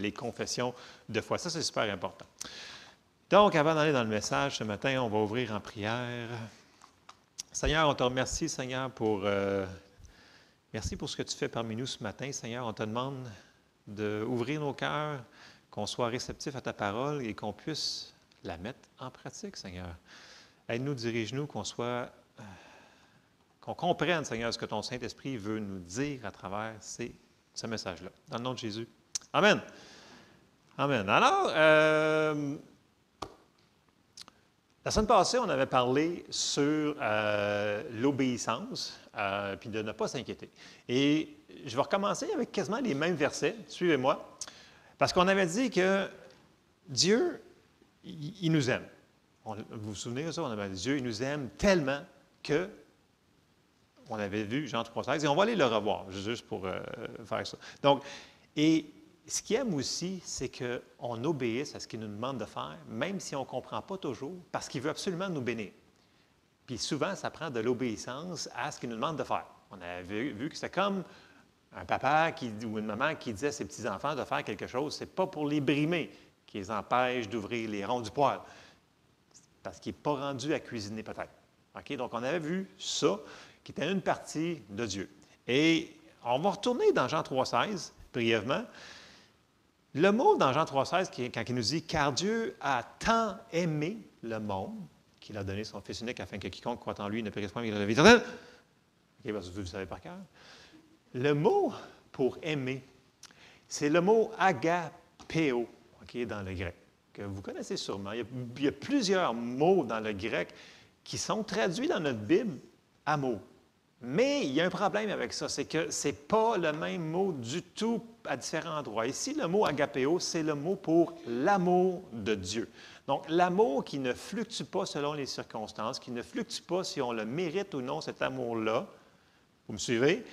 les confessions de foi. Ça, c'est super important. Donc, avant d'aller dans le message ce matin, on va ouvrir en prière. Seigneur, on te remercie, Seigneur, merci pour ce que tu fais parmi nous ce matin. Seigneur, on te demande d'ouvrir nos cœurs, qu'on soit réceptif à ta parole et qu'on puisse la mettre en pratique, Seigneur. Aide-nous, dirige-nous, qu'on comprenne, Seigneur, ce que ton Saint-Esprit veut nous dire à travers ce message-là. Dans le nom de Jésus. Amen. Amen. Alors, la semaine passée, on avait parlé sur l'obéissance, puis de ne pas s'inquiéter. Et je vais recommencer avec quasiment les mêmes versets. Suivez-moi. Parce qu'on avait dit que Dieu, il nous aime. Vous vous souvenez de ça? On avait dit Dieu, il nous aime tellement que, on avait vu Jean 3,16, et on va aller le revoir, juste pour faire ça. Donc, et ce qu'il aime aussi, c'est qu'on obéisse à ce qu'il nous demande de faire, même si on ne comprend pas toujours, parce qu'il veut absolument nous bénir. Puis souvent, ça prend de l'obéissance à ce qu'il nous demande de faire. On avait vu que c'est comme un papa ou une maman qui disait à ses petits-enfants de faire quelque chose, ce n'est pas pour les brimer, qui les empêche d'ouvrir les ronds du poêle, parce qu'il n'est pas rendu à cuisiner peut-être. Okay? Donc, on avait vu ça, qui était une partie de Dieu. Et on va retourner dans Jean 3,16, brièvement. Le mot dans Jean 3,16, quand il nous dit « Car Dieu a tant aimé le monde qu'il a donné son Fils unique afin que quiconque croit en lui ne périsse point, mais qu'il ait la vie éternelle. » OK, parce que vous le savez par cœur. Le mot pour aimer, c'est le mot agapéo, okay, dans le grec, que vous connaissez sûrement. Il y a plusieurs mots dans le grec qui sont traduits dans notre Bible « amour ». Mais il y a un problème avec ça, c'est que ce n'est pas le même mot du tout à différents endroits. Ici, le mot agapéo, c'est le mot pour l'amour de Dieu. Donc, l'amour qui ne fluctue pas selon les circonstances, qui ne fluctue pas si on le mérite ou non, cet amour-là, vous me suivez?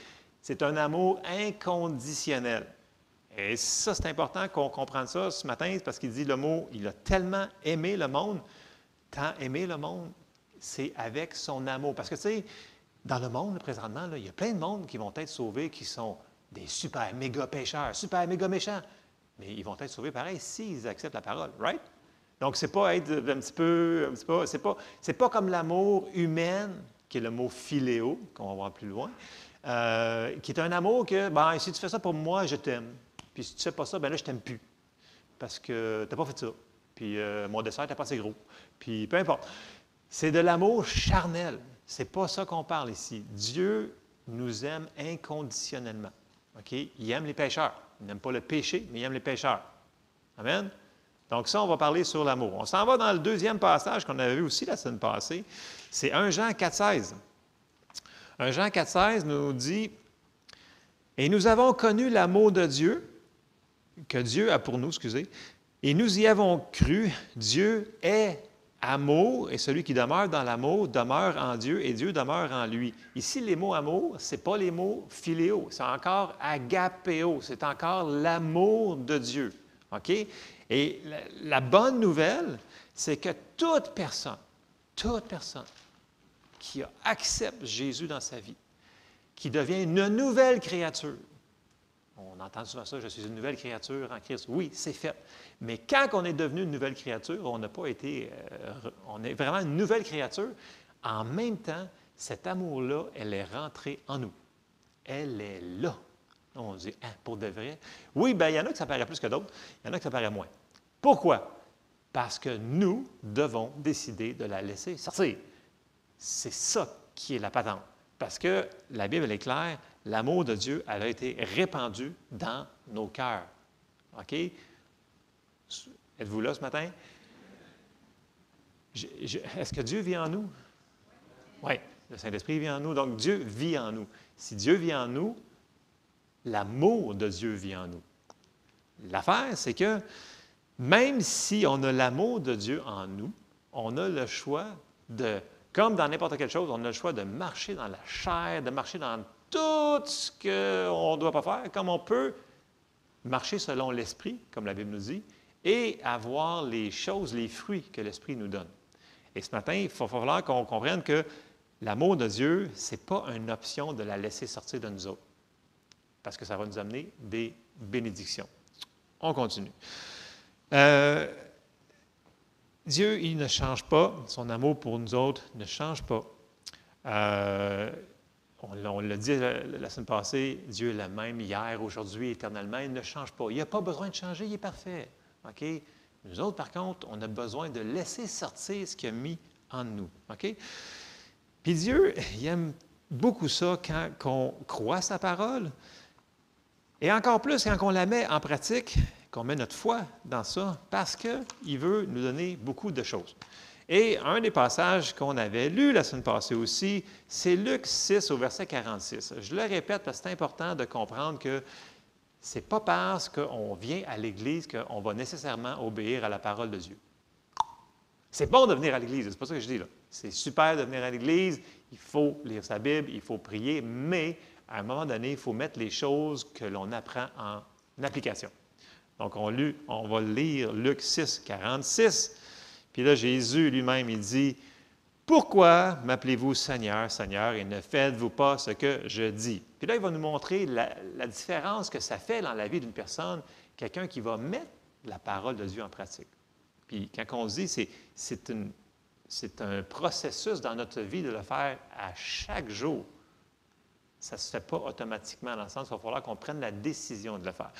C'est un amour inconditionnel. Et ça, c'est important qu'on comprenne ça ce matin, parce qu'il dit le mot, il a tellement aimé le monde, tant aimé le monde, c'est avec son amour. Parce que, tu sais, dans le monde, présentement, là, il y a plein de monde qui vont être sauvés, qui sont des super méga pécheurs, super méga méchants. Mais ils vont être sauvés pareil s'ils acceptent la parole, right? Donc, c'est pas être un petit peu, c'est pas comme l'amour humain, qui est le mot philéo, qu'on va voir plus loin, qui est un amour que, ben, si tu fais ça pour moi, je t'aime. Puis si tu ne fais pas ça, ben là, je t'aime plus. Parce que tu n'as pas fait ça. Puis mon dessert n'était pas assez gros. Puis peu importe. C'est de l'amour charnel. Ce n'est pas ça qu'on parle ici. Dieu nous aime inconditionnellement. Okay? Il aime les pécheurs. Il n'aime pas le péché, mais il aime les pécheurs. Amen? Donc ça, on va parler sur l'amour. On s'en va dans le deuxième passage qu'on avait vu aussi la semaine passée. C'est 1 Jean 4,16. 1 Jean 4,16 nous dit « Et nous avons connu l'amour de Dieu, que Dieu a pour nous, et nous y avons cru, Dieu est amour, et celui qui demeure dans l'amour demeure en Dieu, et Dieu demeure en lui. » Ici, les mots amour, ce n'est pas les mots philéo, c'est encore agapéo, c'est encore l'amour de Dieu. OK? Et la bonne nouvelle, c'est que toute personne qui accepte Jésus dans sa vie, qui devient une nouvelle créature, on entend souvent ça, je suis une nouvelle créature en Christ. Oui, c'est fait. Mais quand on est devenu une nouvelle créature, on n'a pas été, on est vraiment une nouvelle créature. En même temps, cet amour-là, elle est rentrée en nous. Elle est là. On dit, hein, pour de vrai? Oui, bien, il y en a que ça paraît plus que d'autres. Il y en a que ça paraît moins. Pourquoi? Parce que nous devons décider de la laisser sortir. C'est ça qui est la patente. Parce que la Bible, elle est claire, l'amour de Dieu, elle a été répandu dans nos cœurs. OK? Êtes-vous là ce matin? Est-ce que Dieu vit en nous? Oui, le Saint-Esprit vit en nous, donc Dieu vit en nous. Si Dieu vit en nous, l'amour de Dieu vit en nous. L'affaire, c'est que même si on a l'amour de Dieu en nous, on a le choix de, comme dans n'importe quelle chose, on a le choix de marcher dans la chair, de marcher dans tout ce qu'on ne doit pas faire, comme on peut marcher selon l'Esprit, comme la Bible nous dit, et avoir les choses, les fruits que l'Esprit nous donne. Et ce matin, il va falloir qu'on comprenne que l'amour de Dieu, ce n'est pas une option de la laisser sortir de nous autres, parce que ça va nous amener des bénédictions. On continue. Dieu, il ne change pas. Son amour pour nous autres ne change pas. On l'a dit la semaine passée, Dieu est le même hier, aujourd'hui, éternellement. Il ne change pas. Il n'a pas besoin de changer, il est parfait. OK? Nous autres, par contre, on a besoin de laisser sortir ce qu'il a mis en nous. OK? Puis Dieu, il aime beaucoup ça quand on croit sa parole. Et encore plus quand on la met en pratique, qu'on met notre foi dans ça, parce qu'il veut nous donner beaucoup de choses. Et un des passages qu'on avait lu la semaine passée aussi, c'est Luc 6 au verset 46. Je le répète parce que c'est important de comprendre que ce n'est pas parce qu'on vient à l'Église qu'on va nécessairement obéir à la parole de Dieu. C'est bon de venir à l'Église, c'est pas ça que je dis là. C'est super de venir à l'Église, il faut lire sa Bible, il faut prier, mais à un moment donné, il faut mettre les choses que l'on apprend en application. Donc, on va lire Luc 6, 46. Puis là, Jésus lui-même, il dit, « Pourquoi m'appelez-vous Seigneur, Seigneur, et ne faites-vous pas ce que je dis? » Puis là, il va nous montrer la différence que ça fait dans la vie d'une personne, quelqu'un qui va mettre la parole de Dieu en pratique. Puis quand on se dit, c'est un processus dans notre vie de le faire à chaque jour. Ça ne se fait pas automatiquement dans le sens qu'il va falloir qu'on prenne la décision de le faire.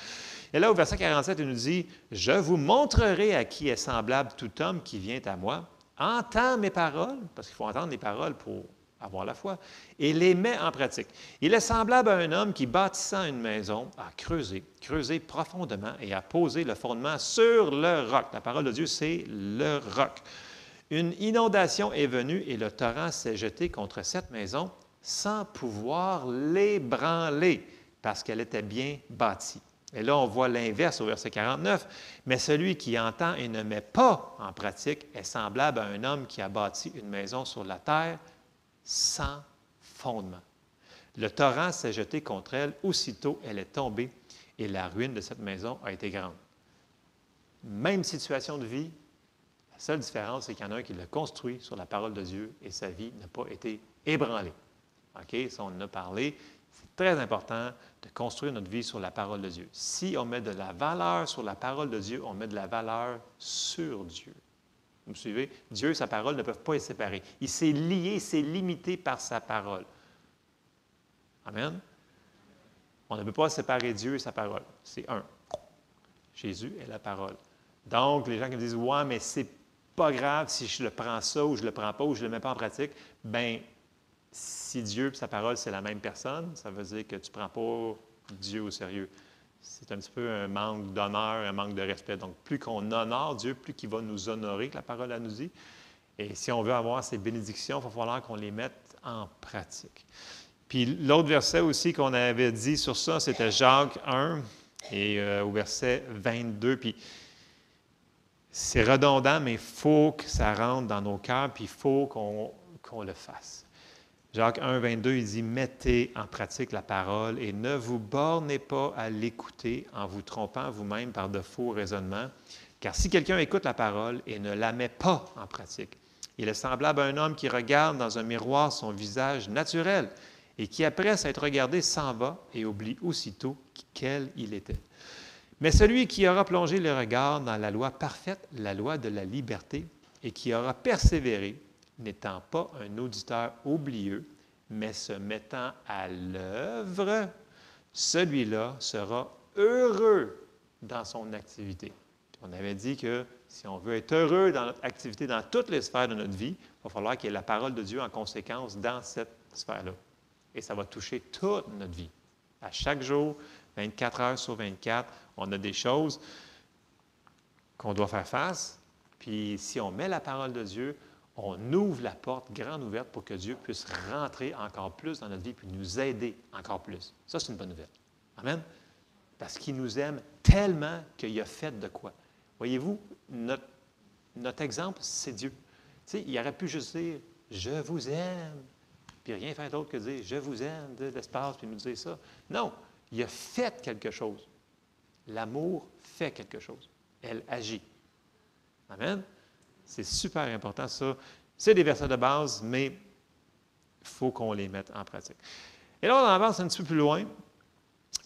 Et là, au verset 47, il nous dit, « Je vous montrerai à qui est semblable tout homme qui vient à moi, entend mes paroles, parce qu'il faut entendre les paroles pour avoir la foi, et les met en pratique. Il est semblable à un homme qui, bâtissant une maison, a creusé profondément et a posé le fondement sur le roc. » La parole de Dieu, c'est le roc. « Une inondation est venue et le torrent s'est jeté contre cette maison, sans pouvoir l'ébranler, parce qu'elle était bien bâtie. » Et là, on voit l'inverse au verset 49. « Mais celui qui entend et ne met pas en pratique est semblable à un homme qui a bâti une maison sur la terre sans fondement. Le torrent s'est jeté contre elle, aussitôt elle est tombée, et la ruine de cette maison a été grande. » Même situation de vie, la seule différence, c'est qu'il y en a un qui l'a construit sur la parole de Dieu et sa vie n'a pas été ébranlée. OK, ça, on en a parlé. C'est très important de construire notre vie sur la parole de Dieu. Si on met de la valeur sur la parole de Dieu, on met de la valeur sur Dieu. Vous me suivez? Dieu et sa parole ne peuvent pas être séparés. Il s'est lié, il s'est limité par sa parole. Amen? On ne peut pas séparer Dieu et sa parole. C'est un. Jésus est la parole. Donc, les gens qui me disent « Ouais, mais c'est pas grave si je le prends ça ou je le prends pas ou je le mets pas en pratique. » Bien, si Dieu et sa parole, c'est la même personne, ça veut dire que tu ne prends pas Dieu au sérieux. C'est un petit peu un manque d'honneur, un manque de respect. Donc, plus qu'on honore Dieu, plus qu'il va nous honorer, que la parole elle nous dit. Et si on veut avoir ces bénédictions, il va falloir qu'on les mette en pratique. Puis l'autre verset aussi qu'on avait dit sur ça, c'était Jacques 1, et au verset 22. Puis c'est redondant, mais il faut que ça rentre dans nos cœurs, puis il faut qu'on le fasse. Jacques 1, 22, il dit « Mettez en pratique la parole et ne vous bornez pas à l'écouter en vous trompant vous-même par de faux raisonnements. Car si quelqu'un écoute la parole et ne la met pas en pratique, il est semblable à un homme qui regarde dans un miroir son visage naturel et qui, après s'être regardé, s'en va et oublie aussitôt quel il était. Mais celui qui aura plongé le regard dans la loi parfaite, la loi de la liberté, et qui aura persévéré, n'étant pas un auditeur oublieux, mais se mettant à l'œuvre, celui-là sera heureux dans son activité. On avait dit que si on veut être heureux dans notre activité, dans toutes les sphères de notre vie, il va falloir qu'il y ait la parole de Dieu en conséquence dans cette sphère-là. Et ça va toucher toute notre vie. À chaque jour, 24 heures sur 24, on a des choses qu'on doit faire face. Puis si on met la parole de Dieu, on ouvre la porte grande ouverte pour que Dieu puisse rentrer encore plus dans notre vie puis nous aider encore plus. Ça, c'est une bonne nouvelle. Amen? Parce qu'il nous aime tellement qu'il a fait de quoi? Voyez-vous, notre exemple, c'est Dieu. Tu sais, il aurait pu juste dire « Je vous aime », puis rien faire d'autre que dire « Je vous aime » de l'espace, puis nous dire ça. Non, il a fait quelque chose. L'amour fait quelque chose. Elle agit. Amen? C'est super important, ça. C'est des versets de base, mais il faut qu'on les mette en pratique. Et là, on avance un petit peu plus loin.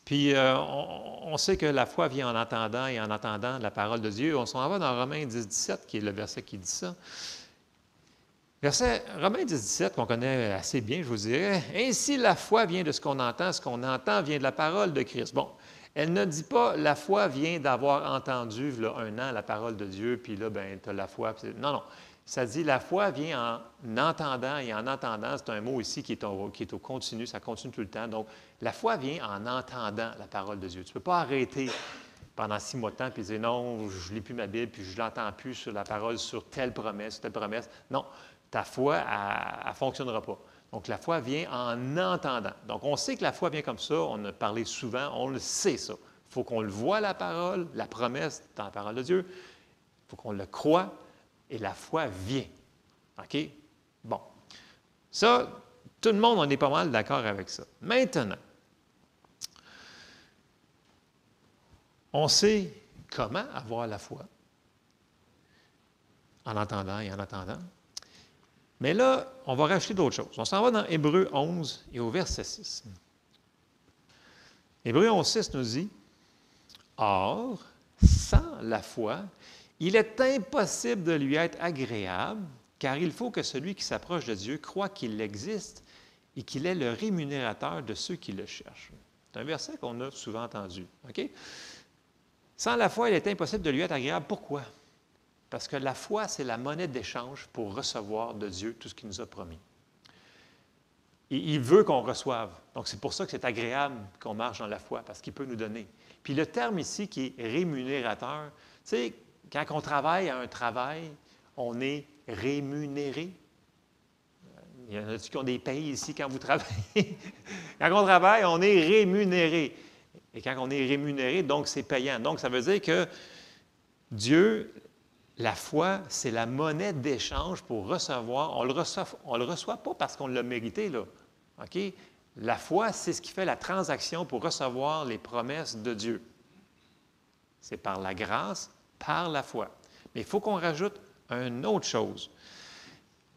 Puis, on sait que la foi vient en entendant et en entendant la parole de Dieu. On s'en va dans Romains 10, 17, qui est le verset qui dit ça. Romains 10, 17, qu'on connaît assez bien, je vous dirais. « Ainsi, la foi vient de ce qu'on entend vient de la parole de Christ. » Bon, elle ne dit pas « la foi vient d'avoir entendu, là, un an, la parole de Dieu, puis là, ben tu as la foi. » Non, non. Ça dit « la foi vient en entendant » et en entendant, c'est un mot ici qui est au continu, ça continue tout le temps. Donc, la foi vient en entendant la parole de Dieu. Tu ne peux pas arrêter pendant 6 mois de temps puis dire « non, je ne lis plus ma Bible, puis je ne l'entends plus sur la parole, sur telle promesse, telle promesse. » Non. Ta foi, elle ne fonctionnera pas. Donc, la foi vient en entendant. Donc, on sait que la foi vient comme ça. On a parlé souvent. On le sait, ça. Il faut qu'on le voie, la parole, la promesse dans la parole de Dieu. Il faut qu'on le croie. Et la foi vient. OK? Bon. Ça, tout le monde, on est pas mal d'accord avec ça. Maintenant, on sait comment avoir la foi. En entendant et en attendant. Mais là, on va rajouter d'autres choses. On s'en va dans Hébreux 11 et au verset 6. Hébreux 11, 6 nous dit « Or, sans la foi, il est impossible de lui être agréable, car il faut que celui qui s'approche de Dieu croit qu'il existe et qu'il est le rémunérateur de ceux qui le cherchent. » C'est un verset qu'on a souvent entendu. OK? Sans la foi, il est impossible de lui être agréable. Pourquoi? Parce que la foi, c'est la monnaie d'échange pour recevoir de Dieu tout ce qu'il nous a promis. Et il veut qu'on reçoive. Donc, c'est pour ça que c'est agréable qu'on marche dans la foi, parce qu'il peut nous donner. Puis le terme ici qui est rémunérateur, tu sais, quand on travaille à un travail, on est rémunéré. Il y en a qui ont des payes ici quand vous travaillez. Quand on travaille, on est rémunéré. Et quand on est rémunéré, donc c'est payant. Donc, ça veut dire que Dieu, la foi, c'est la monnaie d'échange pour recevoir. On le reçoit pas parce qu'on l'a mérité, là. OK? La foi, c'est ce qui fait la transaction pour recevoir les promesses de Dieu. C'est par la grâce, par la foi. Mais il faut qu'on rajoute une autre chose.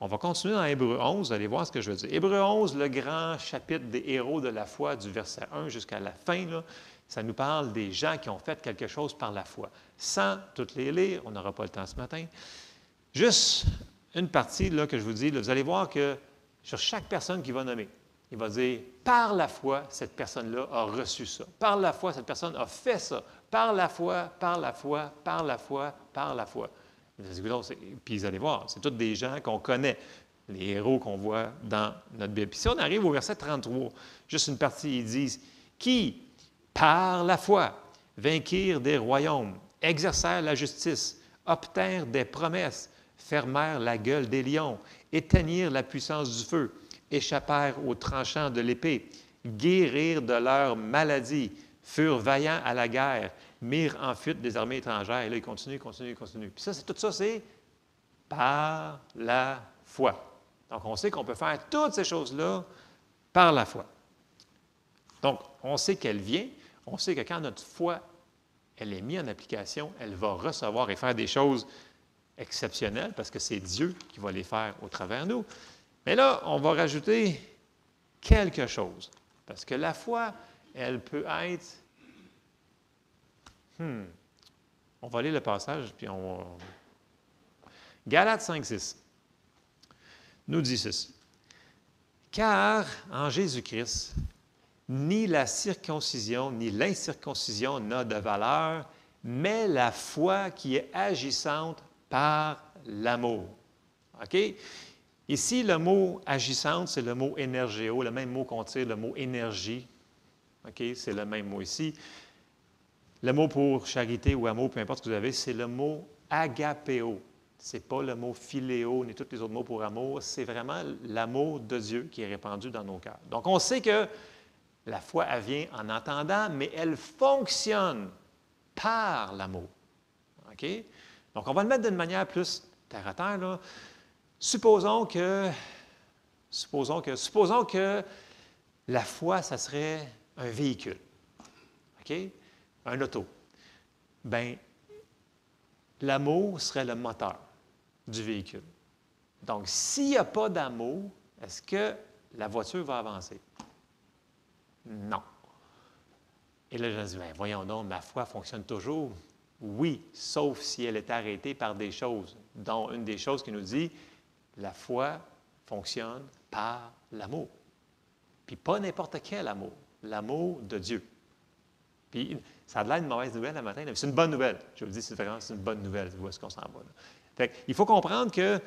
On va continuer dans Hébreux 11, vous allez voir ce que je veux dire. Hébreux 11, le grand chapitre des héros de la foi, du verset 1 jusqu'à la fin, là, ça nous parle des gens qui ont fait quelque chose par la foi. Sans toutes les lire, on n'aura pas le temps ce matin. Juste une partie là, que je vous dis, là, vous allez voir que sur chaque personne qu'il va nommer, il va dire, par la foi, cette personne-là a reçu ça. Par la foi, cette personne a fait ça. Par la foi, par la foi, par la foi, par la foi. Puis vous allez voir, c'est tous des gens qu'on connaît, les héros qu'on voit dans notre Bible. Puis si on arrive au verset 33, juste une partie, ils disent, qui, par la foi, vainquirent des royaumes, exercèrent la justice, obtinrent des promesses, fermèrent la gueule des lions, éteignirent la puissance du feu, échappèrent aux tranchants de l'épée, guérirent de leurs maladies, furent vaillants à la guerre, mirent en fuite des armées étrangères. Et là, il continue. Puis ça, tout ça, c'est par la foi. Donc, on sait qu'on peut faire toutes ces choses-là par la foi. Donc, on sait qu'elle vient. On sait que quand notre foi, elle est mise en application, elle va recevoir et faire des choses exceptionnelles parce que c'est Dieu qui va les faire au travers de nous. Mais là, on va rajouter quelque chose. Parce que la foi, elle peut être... On va lire le passage, puis on va... Galates 5, 6 nous dit ceci. « Car en Jésus-Christ, ni la circoncision, ni l'incirconcision n'a de valeur, mais la foi qui est agissante par l'amour. » OK? Ici, le mot « agissante », c'est le mot « énergéo », le même mot qu'on tire, le mot « énergie ». OK? C'est le même mot ici. Le mot pour charité ou amour, peu importe ce que vous avez, c'est le mot « agapéo ». Ce n'est pas le mot « philéo » ni tous les autres mots pour amour. C'est vraiment l'amour de Dieu qui est répandu dans nos cœurs. Donc, on sait que la foi, elle vient en entendant, mais elle fonctionne par l'amour. OK? Donc, on va le mettre d'une manière plus terre à terre, là. Supposons que la foi, ça serait un véhicule. OK? Un auto. Bien, l'amour serait le moteur du véhicule. Donc, s'il n'y a pas d'amour, est-ce que la voiture va avancer? Non. Et là, je me dis, bien, voyons donc, ma foi fonctionne toujours. Oui, sauf si elle est arrêtée par des choses, dont une des choses qui nous dit, la foi fonctionne par l'amour. Puis pas n'importe quel amour, l'amour de Dieu. Puis ça a l'air une mauvaise nouvelle le matin, mais c'est une bonne nouvelle. Je vous dis, c'est vraiment une bonne nouvelle, où est-ce qu'on s'en va. Là. Fait il faut comprendre que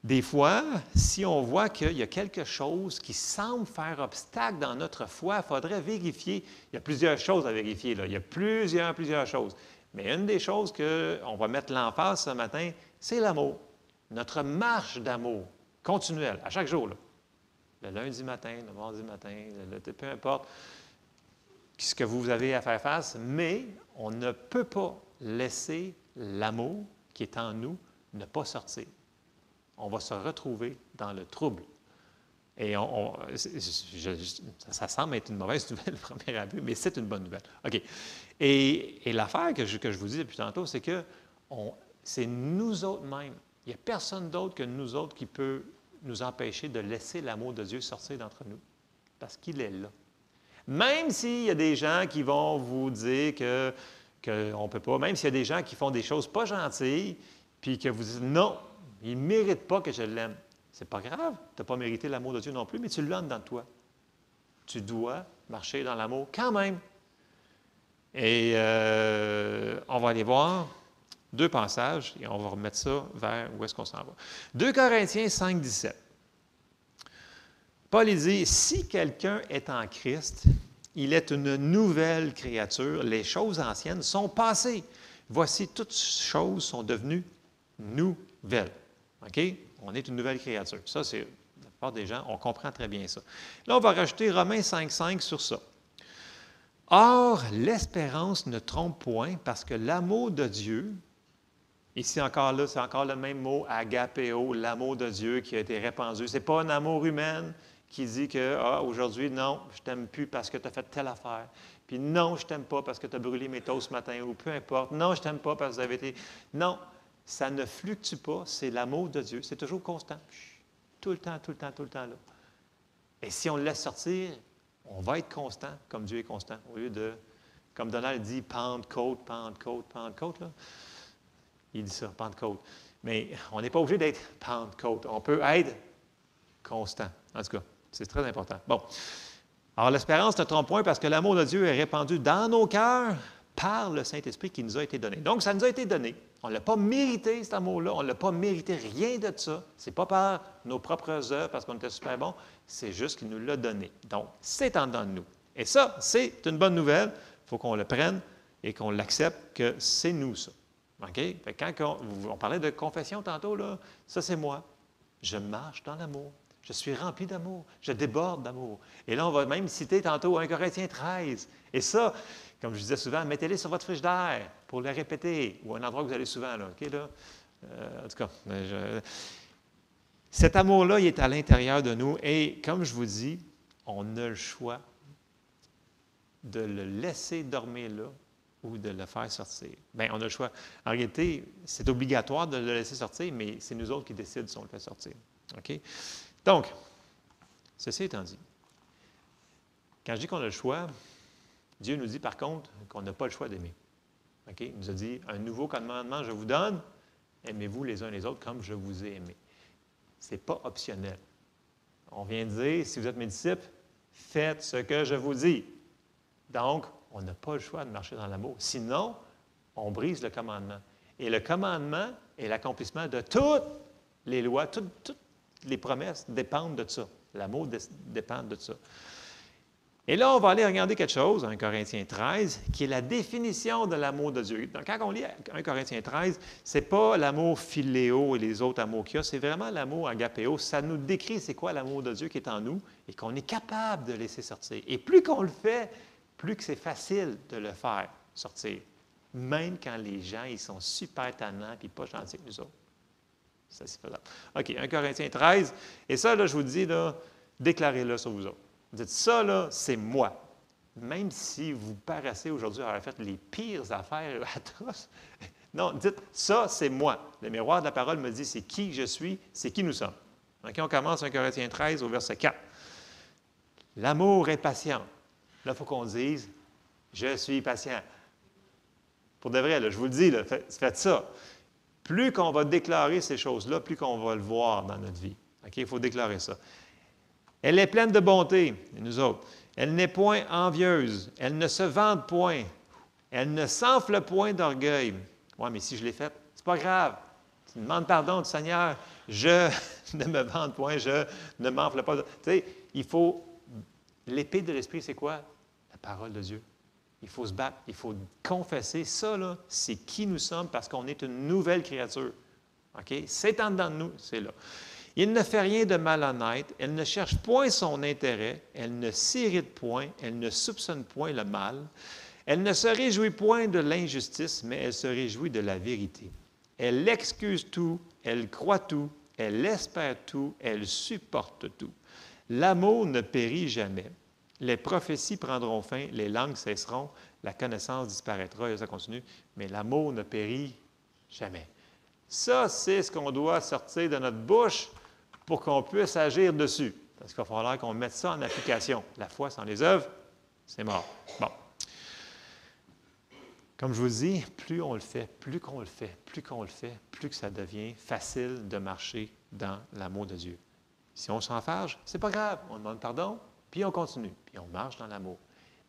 des fois, si on voit qu'il y a quelque chose qui semble faire obstacle dans notre foi, il faudrait vérifier. Il y a plusieurs choses à vérifier. Là. Il y a plusieurs choses. Mais une des choses qu'on va mettre l'emphase ce matin, c'est l'amour. Notre marche d'amour continuelle, à chaque jour. Là. Le lundi matin, le mardi matin, peu importe ce que vous avez à faire face, mais on ne peut pas laisser l'amour qui est en nous ne pas sortir. On va se retrouver dans le trouble. Et ça semble être une mauvaise nouvelle, le premier abus, mais c'est une bonne nouvelle. OK. Et l'affaire que je vous dis depuis tantôt, c'est que c'est nous autres mêmes. Il n'y a personne d'autre que nous autres qui peut nous empêcher de laisser l'amour de Dieu sortir d'entre nous, parce qu'il est là. Même s'il y a des gens qui vont vous dire qu'on ne peut pas, même s'il y a des gens qui font des choses pas gentilles, puis que vous dites non, il ne mérite pas que je l'aime. C'est pas grave, tu n'as pas mérité l'amour de Dieu non plus, mais tu l'as dedans de toi. Tu dois marcher dans l'amour quand même. Et on va aller voir 2 passages et on va remettre ça vers où est-ce qu'on s'en va. 2 Corinthiens 5, 17. Paul dit, « Si quelqu'un est en Christ, il est une nouvelle créature. Les choses anciennes sont passées. Voici, toutes choses sont devenues nouvelles. » OK? On est une nouvelle créature. Ça, c'est, la plupart des gens, on comprend très bien ça. Là, on va rajouter Romains 5, 5 sur ça. « Or, l'espérance ne trompe point, parce que l'amour de Dieu, ici encore là, c'est encore le même mot, agapéo, l'amour de Dieu qui a été répandu. Ce n'est pas un amour humain qui dit que, aujourd'hui, non, je ne t'aime plus parce que tu as fait telle affaire. Puis non, je ne t'aime pas parce que tu as brûlé mes toasts ce matin, ou peu importe. Non, je ne t'aime pas parce que vous avez été... Non, ça ne fluctue pas, c'est l'amour de Dieu. C'est toujours constant. Tout le temps, tout le temps, tout le temps là. Et si on le laisse sortir, on va être constant, comme Dieu est constant, au lieu de, comme Donald dit, Pentecôte, Pentecôte, Pentecôte, là. Il dit ça, Pentecôte. Mais on n'est pas obligé d'être Pentecôte. On peut être constant. En tout cas, c'est très important. Bon. Alors, l'espérance ne trompe point parce que l'amour de Dieu est répandu dans nos cœurs par le Saint-Esprit qui nous a été donné. Donc, ça nous a été donné. On ne l'a pas mérité, cet amour-là. On ne l'a pas mérité, rien de ça. Ce n'est pas par nos propres œuvres parce qu'on était super bons. C'est juste qu'il nous l'a donné. Donc, c'est en dedans de nous. Et ça, c'est une bonne nouvelle. Il faut qu'on le prenne et qu'on l'accepte que c'est nous, ça. OK? Fait que quand on parlait de confession tantôt, là, ça, c'est moi. Je marche dans l'amour. Je suis rempli d'amour. Je déborde d'amour. Et là, on va même citer tantôt 1 Corinthiens 13. Et ça, comme je disais souvent, mettez-les sur votre frigidaire pour les répéter, ou un endroit où vous allez souvent. Là, OK, là? En tout cas, cet amour-là, il est à l'intérieur de nous. Et comme je vous dis, on a le choix de le laisser dormir là ou de le faire sortir. Bien, on a le choix. En réalité, c'est obligatoire de le laisser sortir, mais c'est nous autres qui décident si on le fait sortir. OK? Donc, ceci étant dit, quand je dis qu'on a le choix, Dieu nous dit par contre qu'on n'a pas le choix d'aimer. OK? Il nous a dit, un nouveau commandement je vous donne, aimez-vous les uns les autres comme je vous ai aimé. Ce n'est pas optionnel. On vient de dire, si vous êtes mes disciples, faites ce que je vous dis. Donc, on n'a pas le choix de marcher dans l'amour. Sinon, on brise le commandement. Et le commandement est l'accomplissement de toutes les lois, toutes les promesses dépendent de ça. L'amour dépend de ça. Et là, on va aller regarder quelque chose, 1 Corinthiens 13, qui est la définition de l'amour de Dieu. Donc, quand on lit 1 Corinthiens 13, ce n'est pas l'amour philéo et les autres amours qu'il y a, c'est vraiment l'amour agapéo. Ça nous décrit c'est quoi l'amour de Dieu qui est en nous et qu'on est capable de laisser sortir. Et plus qu'on le fait, plus que c'est facile de le faire sortir. Même quand les gens, ils sont super tannants et pas gentils avec nous autres. Ça, c'est faisable. OK, 1 Corinthiens 13. Et ça, là, je vous dis, là, déclarez-le sur vous autres. Dites, ça, là, c'est moi. Même si vous paraissez aujourd'hui avoir fait les pires affaires atroces. Non, dites, ça, c'est moi. Le miroir de la parole me dit, c'est qui je suis, c'est qui nous sommes. OK, on commence 1 Corinthiens 13 au verset 4. L'amour est patient. Là, il faut qu'on dise, Je suis patient. Pour de vrai, là, je vous le dis, là, faites ça. Plus qu'on va déclarer ces choses-là, plus qu'on va le voir dans notre vie. OK? Il faut déclarer ça. Elle est pleine de bonté, et nous autres. Elle n'est point envieuse. Elle ne se vante point. Elle ne s'enfle point d'orgueil. Oui, mais si je l'ai faite, c'est pas grave. Tu demandes pardon du Seigneur. Je ne me vante point, je ne m'enfle pas. Tu sais, il faut... L'épée de l'Esprit, c'est quoi? La parole de Dieu. Il faut se battre, il faut confesser. Ça, là, c'est qui nous sommes parce qu'on est une nouvelle créature. OK? C'est en dedans de nous, c'est là. Il ne fait rien de malhonnête, elle ne cherche point son intérêt, elle ne s'irrite point, elle ne soupçonne point le mal, elle ne se réjouit point de l'injustice, mais elle se réjouit de la vérité. Elle excuse tout, elle croit tout, elle espère tout, elle supporte tout. L'amour ne périt jamais. Les prophéties prendront fin, les langues cesseront, la connaissance disparaîtra, et ça continue, mais l'amour ne périt jamais. Ça, c'est ce qu'on doit sortir de notre bouche pour qu'on puisse agir dessus. Parce qu'il va falloir qu'on mette ça en application. La foi sans les œuvres, c'est mort. Bon. Comme je vous dis, plus on le fait, plus qu'on le fait, plus qu'on le fait, plus que ça devient facile de marcher dans l'amour de Dieu. Si on s'enfarge, c'est pas grave. On demande pardon, puis on continue, puis on marche dans l'amour.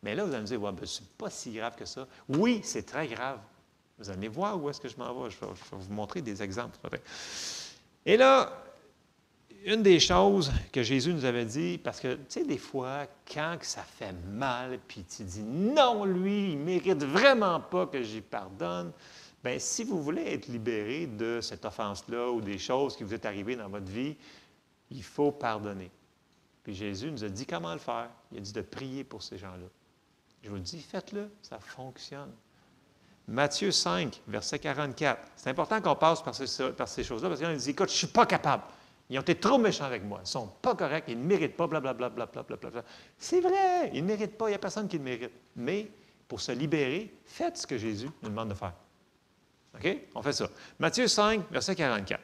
Mais là, vous allez me dire, ouais, ben, c'est pas si grave que ça. Oui, c'est très grave. Vous allez voir où est-ce que je m'en vais. Je vais vous montrer des exemples. Et là, une des choses que Jésus nous avait dit, parce que, tu sais, des fois, quand ça fait mal, puis tu dis, non, lui, il ne mérite vraiment pas que j'y pardonne, bien, si vous voulez être libéré de cette offense-là ou des choses qui vous est arrivées dans votre vie, il faut pardonner. Puis Jésus nous a dit comment le faire. Il a dit de prier pour ces gens-là. Je vous le dis, faites-le, ça fonctionne. Matthieu 5, verset 44. C'est important qu'on passe par ces choses-là, parce qu'on dit, écoute, je ne suis pas capable. Ils ont été trop méchants avec moi. Ils ne sont pas corrects, ils ne méritent pas, blablabla. C'est vrai, ils ne méritent pas, il n'y a personne qui le mérite. Mais pour se libérer, faites ce que Jésus nous demande de faire. OK? On fait ça. Matthieu 5, verset 44.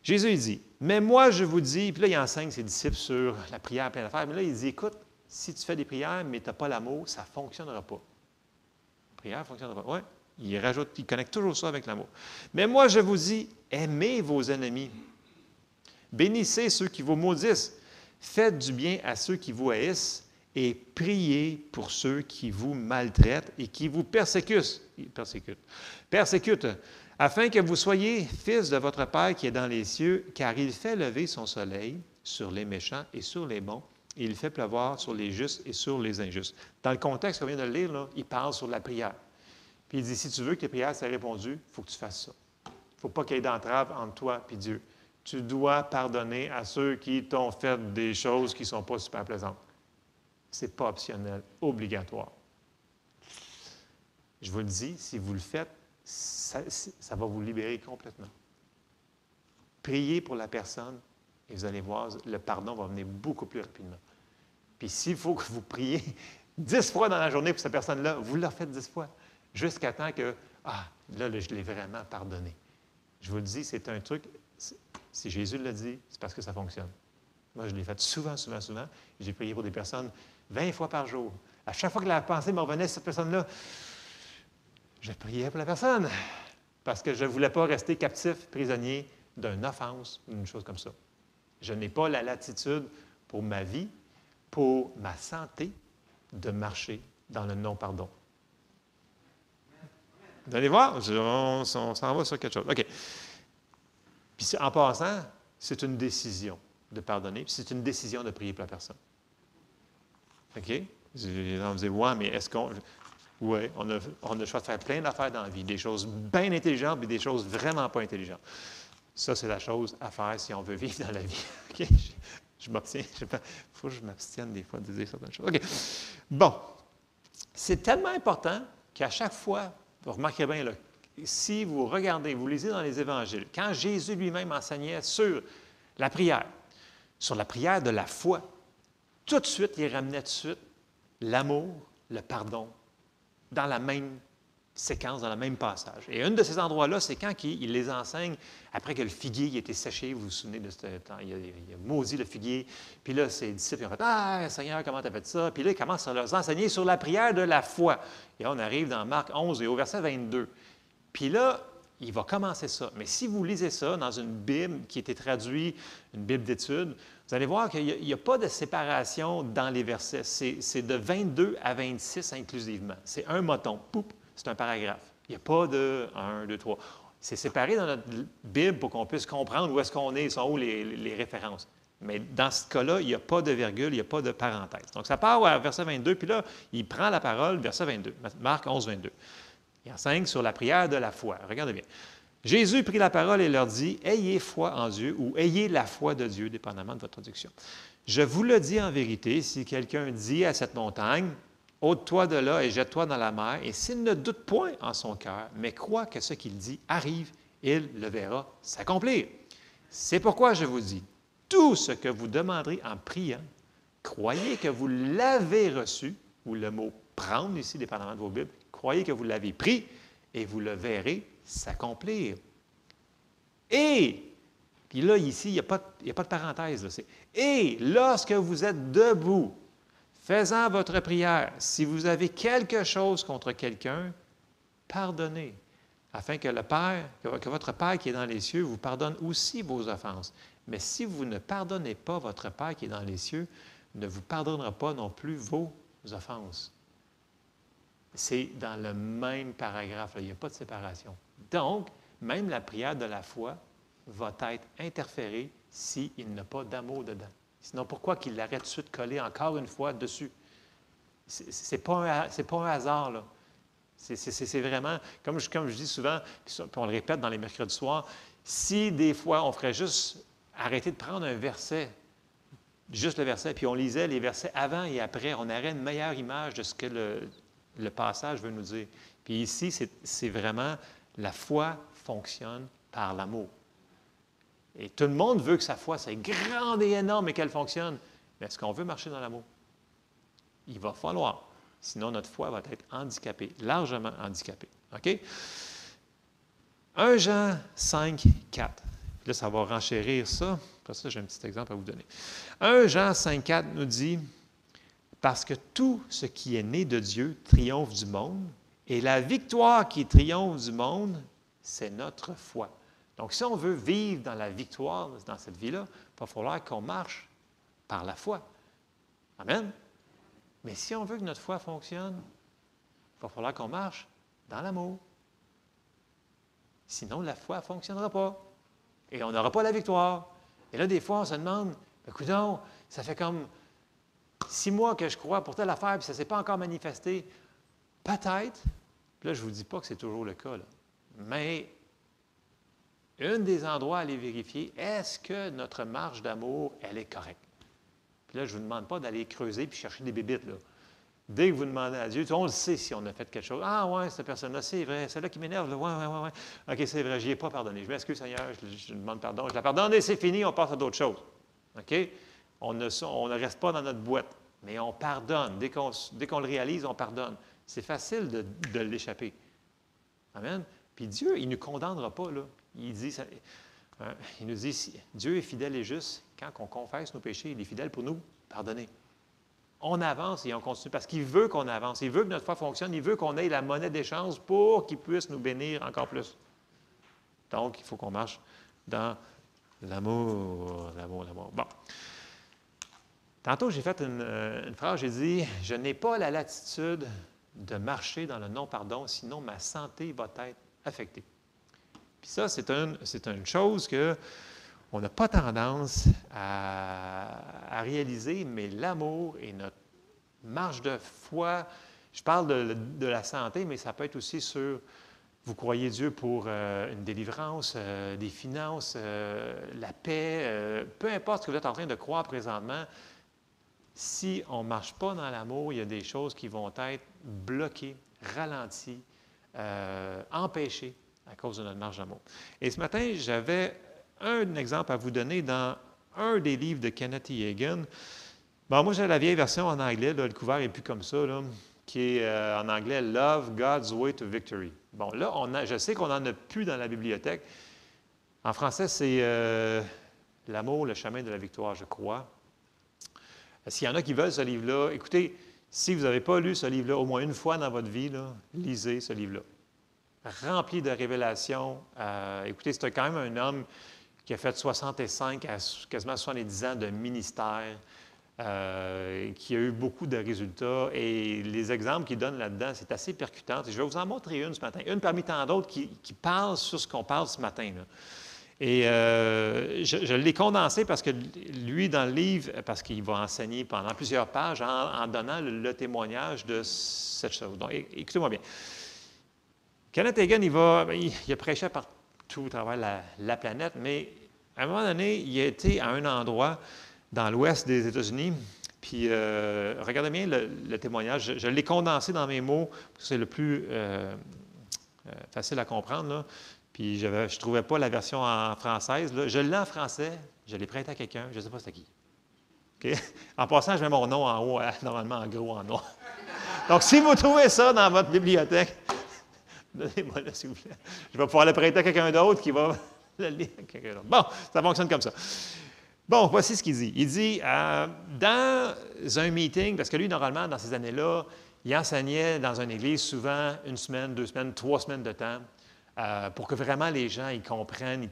Jésus, il dit, « Mais moi, je vous dis... » Puis là, il enseigne ses disciples sur la prière pleine d'affaires. Mais là, il dit, « Écoute, si tu fais des prières, mais tu n'as pas l'amour, ça ne fonctionnera pas. » La prière ne fonctionnera pas. Oui, il rajoute, il connecte toujours ça avec l'amour. « Mais moi, je vous dis, aimez vos ennemis. Bénissez ceux qui vous maudissent. Faites du bien à ceux qui vous haïssent et priez pour ceux qui vous maltraitent et qui vous persécutent. Afin que vous soyez fils de votre Père qui est dans les cieux, car il fait lever son soleil sur les méchants et sur les bons, et il fait pleuvoir sur les justes et sur les injustes. » Dans le contexte qu'on vient de le lire, là, il parle sur la prière. Puis il dit, si tu veux que tes prières soient répondues, il faut que tu fasses ça. Il ne faut pas qu'il y ait d'entrave entre toi et Dieu. Tu dois pardonner à ceux qui t'ont fait des choses qui ne sont pas super plaisantes. Ce n'est pas optionnel, obligatoire. Je vous le dis, si vous le faites, ça va vous libérer complètement. Priez pour la personne et vous allez voir, le pardon va venir beaucoup plus rapidement. Puis s'il faut que vous priez 10 fois dans la journée pour cette personne-là, vous le refaites 10 fois, jusqu'à temps que, là, je l'ai vraiment pardonné. Je vous le dis, c'est un truc, si Jésus l'a dit, c'est parce que ça fonctionne. Moi, je l'ai fait souvent. J'ai prié pour des personnes 20 fois par jour. À chaque fois que la pensée me revenait sur cette personne-là, je priais pour la personne parce que je ne voulais pas rester captif, prisonnier d'une offense ou d'une chose comme ça. Je n'ai pas la latitude pour ma vie, pour ma santé, de marcher dans le non-pardon. Vous allez voir, on s'en va sur quelque chose. OK. Puis en passant, c'est une décision de pardonner, puis c'est une décision de prier pour la personne. OK? On me dit, ouais, mais est-ce qu'on... Oui, on a le choix de faire plein d'affaires dans la vie, des choses bien intelligentes et des choses vraiment pas intelligentes. Ça, c'est la chose à faire si on veut vivre dans la vie. OK? Je m'abstiens. Il faut que je m'abstienne des fois de dire certaines choses. OK. Bon. C'est tellement important qu'à chaque fois, vous remarquez bien, là, si vous regardez, vous lisez dans les Évangiles, quand Jésus lui-même enseignait sur la prière de la foi, tout de suite, il ramenait tout de suite l'amour, le pardon, dans la même séquence dans le même passage. Et un de ces endroits-là, c'est quand il les enseigne après que le figuier il a été séché. Vous vous souvenez de ce temps? Il a maudit le figuier. Puis là, ses disciples ont fait « Ah, Seigneur, comment tu as fait ça? » Puis là, il commence à leur enseigner sur la prière de la foi. Et là, on arrive dans Marc 11 et au verset 22. Puis là, il va commencer ça. Mais si vous lisez ça dans une Bible qui a été traduite, une Bible d'études, vous allez voir qu'il n'y a pas de séparation dans les versets. C'est de 22 à 26 inclusivement. C'est un moton. Poup, c'est un paragraphe. Il n'y a pas de 1, 2, 3. C'est séparé dans notre Bible pour qu'on puisse comprendre où est-ce qu'on est, sont où les références. Mais dans ce cas-là, il n'y a pas de virgule, il n'y a pas de parenthèse. Donc, ça part à verset 22, puis là, il prend la parole, verset 22, Marc 11, 22. Il enseigne sur la prière de la foi. Regardez bien. Jésus prit la parole et leur dit, « Ayez foi en Dieu » ou « Ayez la foi de Dieu », dépendamment de votre traduction. « Je vous le dis en vérité, si quelqu'un dit à cette montagne, « Ôte-toi de là et jette-toi dans la mer », et s'il ne doute point en son cœur, mais croit que ce qu'il dit arrive, il le verra s'accomplir. C'est pourquoi je vous dis, tout ce que vous demanderez en priant, croyez que vous l'avez reçu, ou le mot « prendre » ici, dépendamment de vos Bibles, croyez que vous l'avez pris et vous le verrez s'accomplir. Et, puis là, ici, il n'y a pas de parenthèse. Là, et lorsque vous êtes debout, faisant votre prière, si vous avez quelque chose contre quelqu'un, pardonnez, afin que votre Père qui est dans les cieux vous pardonne aussi vos offenses. Mais si vous ne pardonnez pas votre Père qui est dans les cieux, ne vous pardonnera pas non plus vos offenses. C'est dans le même paragraphe, là. Il n'y a pas de séparation. Donc, même la prière de la foi va être interférée s'il n'y a pas d'amour dedans. Sinon, pourquoi qu'il l'arrête tout de suite collé encore une fois dessus? Ce n'est pas un hasard, là. C'est vraiment, comme je dis souvent, puis on le répète dans les mercredis soirs, si des fois on ferait juste arrêter de prendre un verset, juste le verset, puis on lisait les versets avant et après, on aurait une meilleure image de ce que le passage veut nous dire. Puis ici, c'est vraiment la foi fonctionne par l'amour. Et tout le monde veut que sa foi soit grande et énorme et qu'elle fonctionne. Mais est-ce qu'on veut marcher dans l'amour? Il va falloir. Sinon, notre foi va être handicapée, largement handicapée. OK? 1 Jean 5, 4. Puis là, ça va renchérir ça. Pour ça, j'ai un petit exemple à vous donner. 1 Jean 5, 4 nous dit « Parce que tout ce qui est né de Dieu triomphe du monde, et la victoire qui triomphe du monde, c'est notre foi. » Donc, si on veut vivre dans la victoire dans cette vie-là, il va falloir qu'on marche par la foi. Amen? Mais si on veut que notre foi fonctionne, il va falloir qu'on marche dans l'amour. Sinon, la foi ne fonctionnera pas. Et on n'aura pas la victoire. Et là, des fois, on se demande, coudonc, ça fait comme 6 mois que je crois pour telle affaire, puis ça ne s'est pas encore manifesté. Peut-être, puis là, je ne vous dis pas que c'est toujours le cas, là, mais un des endroits à aller vérifier, est-ce que notre marche d'amour, elle est correcte? Puis là, je ne vous demande pas d'aller creuser puis chercher des bébites, là. Dès que vous demandez à Dieu, on le sait si on a fait quelque chose. Ah, ouais, cette personne-là, c'est vrai, celle-là qui m'énerve, là, ouais. OK, c'est vrai, je n'y ai pas pardonné. Je m'excuse, Seigneur, je demande pardon, je la pardonne et c'est fini, on passe à d'autres choses. OK? On ne reste pas dans notre boîte, mais on pardonne. Dès qu'on le réalise, on pardonne. C'est facile de l'échapper. Amen? Puis Dieu, il ne nous condamnera pas, là. Il nous dit, Dieu est fidèle et juste. Quand on confesse nos péchés, il est fidèle pour nous pardonner. On avance et on continue parce qu'il veut qu'on avance. Il veut que notre foi fonctionne. Il veut qu'on ait la monnaie d'échange pour qu'il puisse nous bénir encore plus. Donc, il faut qu'on marche dans l'amour. Bon. Tantôt, j'ai fait une phrase, j'ai dit, « Je n'ai pas la latitude de marcher dans le non-pardon, sinon ma santé va être affectée. » Puis ça, c'est une chose qu'on n'a pas tendance à réaliser, mais l'amour et notre marche de foi, je parle de la santé, mais ça peut être aussi sur, vous croyez Dieu pour une délivrance, des finances, la paix, peu importe ce que vous êtes en train de croire présentement, si on ne marche pas dans l'amour, il y a des choses qui vont être bloquées, ralenties, empêchées à cause de notre marche d'amour. Et ce matin, j'avais un exemple à vous donner dans un des livres de Kenneth E. Hagin. Bon, moi, j'ai la vieille version en anglais, là, le couvert n'est plus comme ça, là. qui est en anglais Love God's Way to Victory. Bon, là, je sais qu'on n'en a plus dans la bibliothèque. En français, c'est L'amour, le chemin de la victoire, je crois. S'il y en a qui veulent ce livre-là, écoutez, si vous n'avez pas lu ce livre-là au moins une fois dans votre vie, là, lisez ce livre-là. Rempli de révélations. Écoutez, c'est quand même un homme qui a fait 65 à quasiment 70 ans de ministère, qui a eu beaucoup de résultats. Et les exemples qu'il donne là-dedans, c'est assez percutant. Et je vais vous en montrer une ce matin. Une parmi tant d'autres qui parle sur ce qu'on parle ce matin, là. Et je l'ai condensé parce que lui, dans le livre, parce qu'il va enseigner pendant plusieurs pages en donnant le témoignage de cette chose. Donc, écoutez-moi bien. Kenneth Hagin, il a prêché partout à travers la planète, mais à un moment donné, il a été à un endroit dans l'ouest des États-Unis. Puis, regardez bien le témoignage. Je l'ai condensé dans mes mots, parce que c'est le plus facile à comprendre, là. Puis, je ne trouvais pas la version en française. Là. Je l'ai en français, je l'ai prêté à quelqu'un, je ne sais pas c'était qui. Okay? En passant, je mets mon nom en haut, normalement en gros, en noir. Donc, si vous trouvez ça dans votre bibliothèque, donnez-moi là, s'il vous plaît. Je vais pouvoir le prêter à quelqu'un d'autre qui va le lire à quelqu'un d'autre. Bon, ça fonctionne comme ça. Bon, voici ce qu'il dit. Il dit, dans un meeting, parce que lui, normalement, dans ces années-là, il enseignait dans une église souvent 1 semaine, 2 semaines, 3 semaines de temps. Pour que vraiment les gens ils comprennent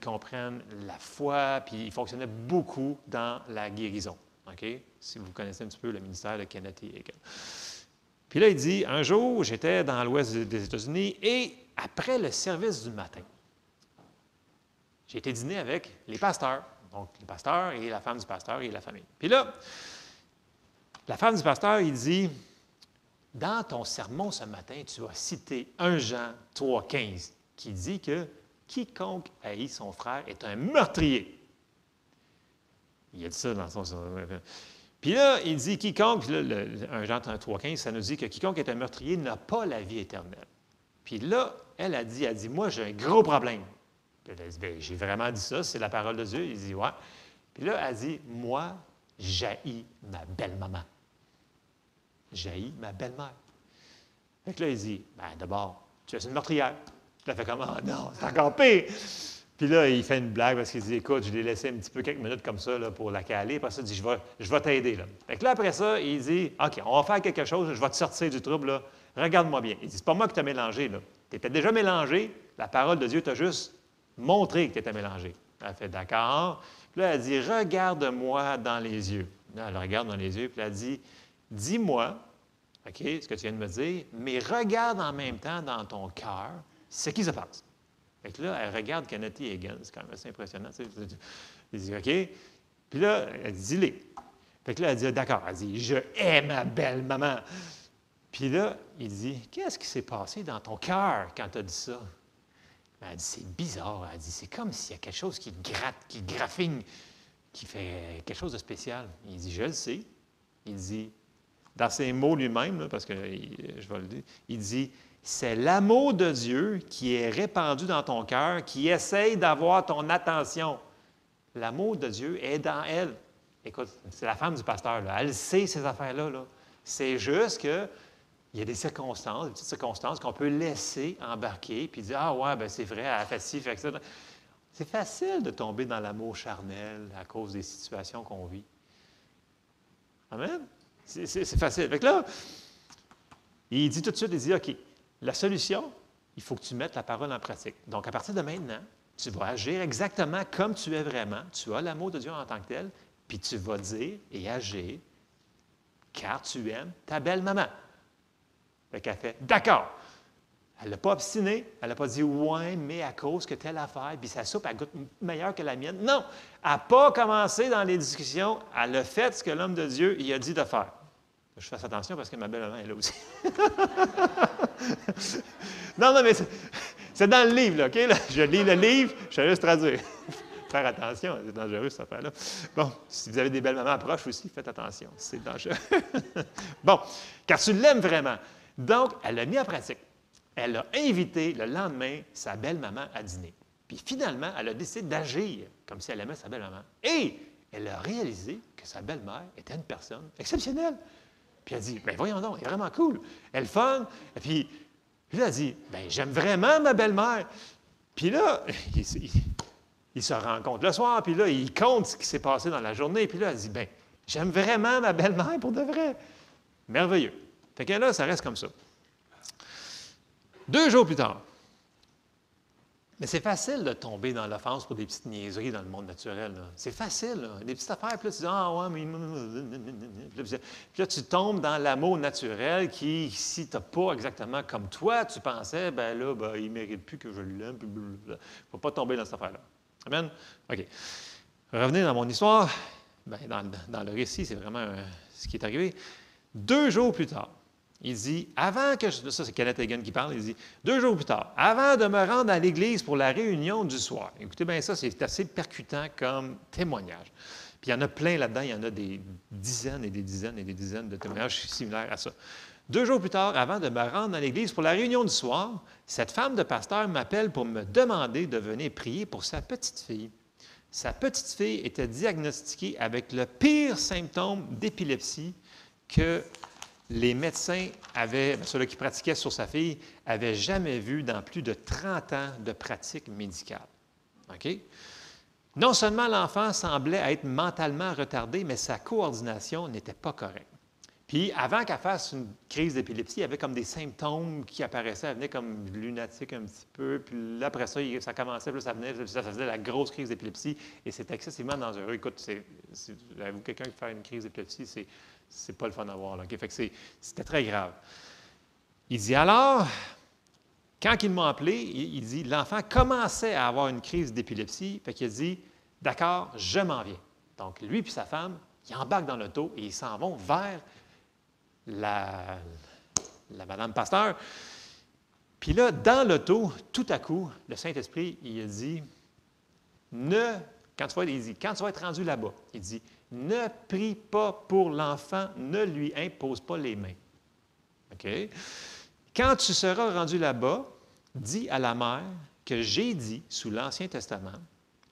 la foi, puis il fonctionnait beaucoup dans la guérison. OK? Si vous connaissez un petit peu le ministère de Kenneth Hagin. Puis là, il dit, un jour, j'étais dans l'ouest des États-Unis et après le service du matin, j'ai été dîner avec les pasteurs. Donc, le pasteur et la femme du pasteur et la famille. Puis là, la femme du pasteur, il dit, dans ton sermon ce matin, tu as cité 1 Jean 3,15. Qui dit que quiconque haït son frère est un meurtrier. Il a dit ça dans son... Puis là, il dit quiconque, puis là, 1 Jean 3,15, ça nous dit que quiconque est un meurtrier n'a pas la vie éternelle. Puis là, elle a dit, moi, j'ai un gros problème. Puis elle a dit, bien, j'ai vraiment dit ça, c'est la parole de Dieu. Il dit, ouais. Puis là, elle dit, moi, j'haïs ma belle-maman. J'haïs ma belle-mère. Fait que là, il dit, bien, d'abord, tu es une meurtrière. Puis là, il fait comme, oh non, c'est encore pire. Puis là, il fait une blague parce qu'il dit, écoute, je l'ai laissé un petit peu quelques minutes comme ça là, pour la caler. Après ça, il dit, je vais t'aider. Là. Fait que là, après ça, il dit, OK, on va faire quelque chose, je vais te sortir du trouble. Là. Regarde-moi bien. Il dit, c'est pas moi qui t'ai mélangé. Tu étais déjà mélangé. La parole de Dieu t'a juste montré que tu étais mélangé. Elle fait, d'accord. Puis là, elle dit, regarde-moi dans les yeux. Là, elle regarde dans les yeux, puis elle dit, dis-moi, OK, ce que tu viens de me dire, mais regarde en même temps dans ton cœur ce qui se passe. Fait que là, elle regarde Kenneth Hagin, c'est quand même assez impressionnant. Tu sais. Il dit, OK. Puis là, elle dit, dis-les. Fait que là, elle dit, d'accord. Elle dit, je hais ma belle-maman. Puis là, il dit, qu'est-ce qui s'est passé dans ton cœur quand tu as dit ça? Elle dit, c'est bizarre. Elle dit, c'est comme s'il y a quelque chose qui gratte, qui graffigne, qui fait quelque chose de spécial. Il dit, je le sais. Il dit, dans ses mots lui-même, là, parce que je vais le dire, il dit, c'est l'amour de Dieu qui est répandu dans ton cœur, qui essaye d'avoir ton attention. L'amour de Dieu est dans elle. Écoute, c'est la femme du pasteur, là. Elle sait ces affaires-là. Là. C'est juste qu'il y a des circonstances, des petites circonstances qu'on peut laisser embarquer, puis dire, ah ouais, bien c'est vrai, elle a fait ci, fait ça. C'est facile de tomber dans l'amour charnel à cause des situations qu'on vit. Amen? C'est facile. Fait que là, il dit tout de suite, il dit, OK, la solution, il faut que tu mettes la parole en pratique. Donc, à partir de maintenant, tu vas agir exactement comme tu es vraiment. Tu as l'amour de Dieu en tant que tel, puis tu vas dire et agir car tu aimes ta belle-maman. Fait qu'elle fait, d'accord. Elle n'a pas obstiné, elle n'a pas dit, ouais, mais à cause que telle affaire, puis sa soupe, elle goûte meilleure que la mienne. Non, elle n'a pas commencé dans les discussions, elle a fait ce que l'homme de Dieu il a dit de faire. Je fasse attention parce que ma belle-maman est là aussi. non, mais c'est dans le livre, là, OK? Là, je lis le livre, je vais juste traduire. Faire attention, c'est dangereux, cette affaire-là. Bon, si vous avez des belles-mamans proches aussi, faites attention, c'est dangereux. Bon, car tu l'aimes vraiment. Donc, elle l'a mis en pratique. Elle a invité le lendemain sa belle-maman à dîner. Puis finalement, elle a décidé d'agir comme si elle aimait sa belle-maman. Et elle a réalisé que sa belle-mère était une personne exceptionnelle. Puis elle dit, bien voyons donc, elle est vraiment cool. Elle est fun. Et puis là, elle dit, bien j'aime vraiment ma belle-mère. Puis là, il se rencontre le soir, puis là, il compte ce qui s'est passé dans la journée. Puis là, elle dit, bien, j'aime vraiment ma belle-mère pour de vrai. Merveilleux. Fait que là, ça reste comme ça. 2 jours plus tard. Mais c'est facile de tomber dans l'offense pour des petites niaiseries dans le monde naturel. C'est facile, là. Des petites affaires, puis là, tu dis, ah ouais, mais... Puis là, tu tombes dans l'amour naturel qui, si tu n'as pas exactement comme toi, tu pensais, ben là, ben, il ne mérite plus que je l'aime. Il ne faut pas tomber dans cette affaire-là. Amen? OK. Revenez dans mon histoire. Ben, dans le récit, c'est vraiment ce qui est arrivé. 2 jours plus tard, il dit, avant que je... Ça, c'est Kenneth Hagin qui parle. Il dit, 2 jours plus tard, avant de me rendre à l'église pour la réunion du soir. Écoutez bien ça, c'est assez percutant comme témoignage. Puis il y en a plein là-dedans. Il y en a des dizaines et des dizaines et des dizaines de témoignages similaires à ça. 2 jours plus tard, avant de me rendre à l'église pour la réunion du soir, cette femme de pasteur m'appelle pour me demander de venir prier pour sa petite fille. Sa petite fille était diagnostiquée avec le pire symptôme d'épilepsie que les médecins ceux-là qui pratiquaient sur sa fille, n'avaient jamais vu dans plus de 30 ans de pratique médicale. OK? Non seulement l'enfant semblait être mentalement retardé, mais sa coordination n'était pas correcte. Puis, avant qu'elle fasse une crise d'épilepsie, il y avait comme des symptômes qui apparaissaient. Elle venait comme lunatique un petit peu. Puis là, après ça, ça commençait, puis là, ça faisait la grosse crise d'épilepsie. Et c'est excessivement dangereux. Écoute, avez-vous quelqu'un qui fait une crise d'épilepsie, c'est pas le fun à voir. Là. Okay? Fait que c'était très grave. Il dit alors, quand ils m'ont appelé, il dit, l'enfant commençait à avoir une crise d'épilepsie. Fait qu'il a dit, d'accord, je m'en viens. Donc, lui et sa femme, ils embarquent dans l'auto et ils s'en vont vers la madame pasteur. Puis là, dans l'auto, tout à coup, le Saint-Esprit, il a dit, quand tu vas être rendu là-bas, il dit, ne prie pas pour l'enfant, ne lui impose pas les mains. OK? Quand tu seras rendu là-bas, dis à la mère que j'ai dit sous l'Ancien Testament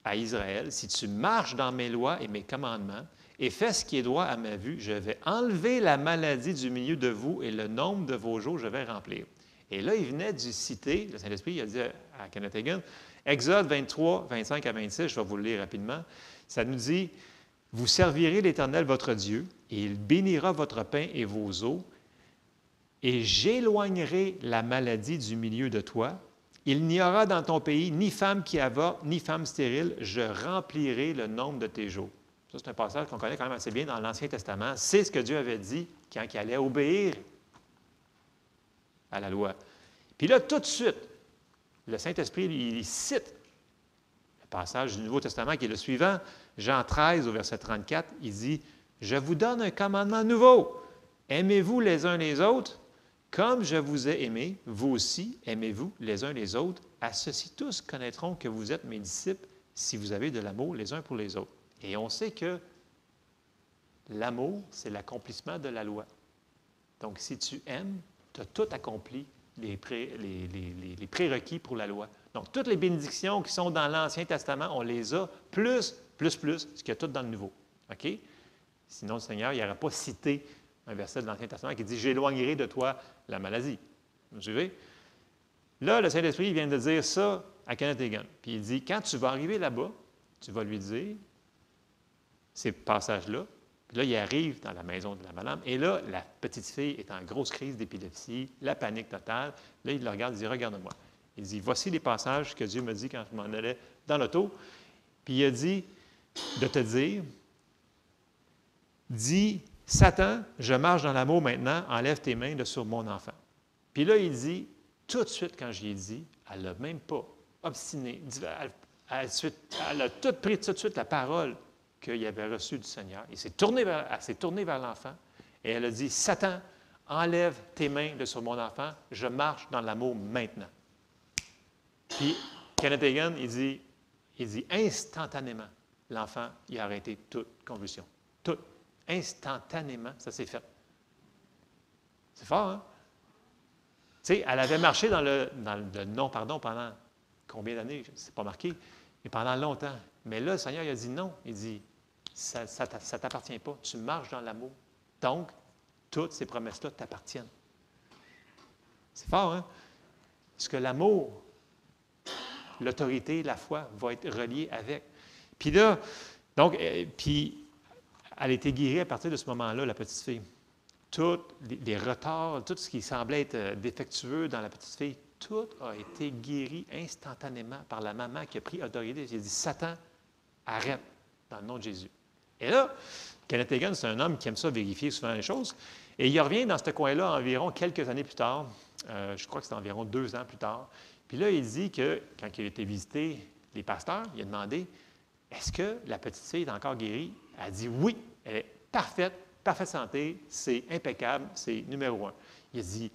à Israël, si tu marches dans mes lois et mes commandements et fais ce qui est droit à ma vue, je vais enlever la maladie du milieu de vous et le nombre de vos jours, je vais remplir. Et là, il venait du citer, le Saint-Esprit, il a dit à Kenneth Hagin, Exode 23, 25 à 26, je vais vous le lire rapidement, ça nous dit, « Vous servirez l'Éternel votre Dieu, et il bénira votre pain et vos eaux, et j'éloignerai la maladie du milieu de toi. Il n'y aura dans ton pays ni femme qui avorte, ni femme stérile. Je remplirai le nombre de tes jours. » Ça, c'est un passage qu'on connaît quand même assez bien dans l'Ancien Testament. C'est ce que Dieu avait dit quand il allait obéir à la loi. Puis là, tout de suite, le Saint-Esprit, il cite le passage du Nouveau Testament qui est le suivant, Jean 13, au verset 34, il dit, « Je vous donne un commandement nouveau. Aimez-vous les uns les autres. Comme je vous ai aimé, vous aussi, aimez-vous les uns les autres. À ceci, tous connaîtront que vous êtes mes disciples si vous avez de l'amour les uns pour les autres. » Et on sait que l'amour, c'est l'accomplissement de la loi. Donc, si tu aimes, tu as tout accompli les prérequis pour la loi. Donc, toutes les bénédictions qui sont dans l'Ancien Testament, on les a plus, ce qu'il y a tout dans le Nouveau. OK? Sinon, le Seigneur, il n'aurait pas cité un verset de l'Ancien Testament qui dit « J'éloignerai de toi la maladie. » Vous suivez? Là, le Saint-Esprit vient de dire ça à Kenneth Hagin. Puis il dit, quand tu vas arriver là-bas, tu vas lui dire ces passages-là. Puis là, il arrive dans la maison de la madame. Et là, la petite fille est en grosse crise d'épilepsie, la panique totale. Là, il le regarde, il dit, « Regarde-moi. » Il dit, « Voici les passages que Dieu m'a dit quand je m'en allais dans l'auto. » Puis il a dit de te dire, dis, « Satan, je marche dans l'amour maintenant, enlève tes mains de sur mon enfant. » Puis là, il dit, tout de suite, quand j'y ai dit, elle n'a même pas obstiné. Elle a tout pris tout de suite la parole qu'il avait reçue du Seigneur. Elle s'est tournée vers l'enfant et elle a dit, « Satan, enlève tes mains de sur mon enfant, je marche dans l'amour maintenant. » Puis, Kenneth Hagin, il dit instantanément, l'enfant, il a arrêté toute convulsion. Tout. Instantanément, ça s'est fait. C'est fort, hein? Tu sais, elle avait marché dans le non-pardon pendant combien d'années? C'est pas marqué, mais pendant longtemps. Mais là, le Seigneur, il a dit non. Il dit, ça ne t'appartient pas. Tu marches dans l'amour. Donc, toutes ces promesses-là t'appartiennent. C'est fort, hein? Parce que l'amour, l'autorité, la foi va être reliée avec. Puis là, donc, puis elle a été guérie à partir de ce moment-là, la petite fille. Tous les retards, tout ce qui semblait être défectueux dans la petite fille, tout a été guéri instantanément par la maman qui a pris autorité. Elle a dit, Satan, arrête, dans le nom de Jésus. Et là, Kenneth Hagin, c'est un homme qui aime ça vérifier souvent les choses. Et il revient dans ce coin-là environ quelques années plus tard. Je crois que c'est environ 2 ans plus tard. Puis là, il dit que quand il a été visiter les pasteurs, il a demandé, est-ce que la petite fille est encore guérie? Elle a dit oui, elle est parfaite santé, c'est impeccable, c'est numéro 1. Il a dit,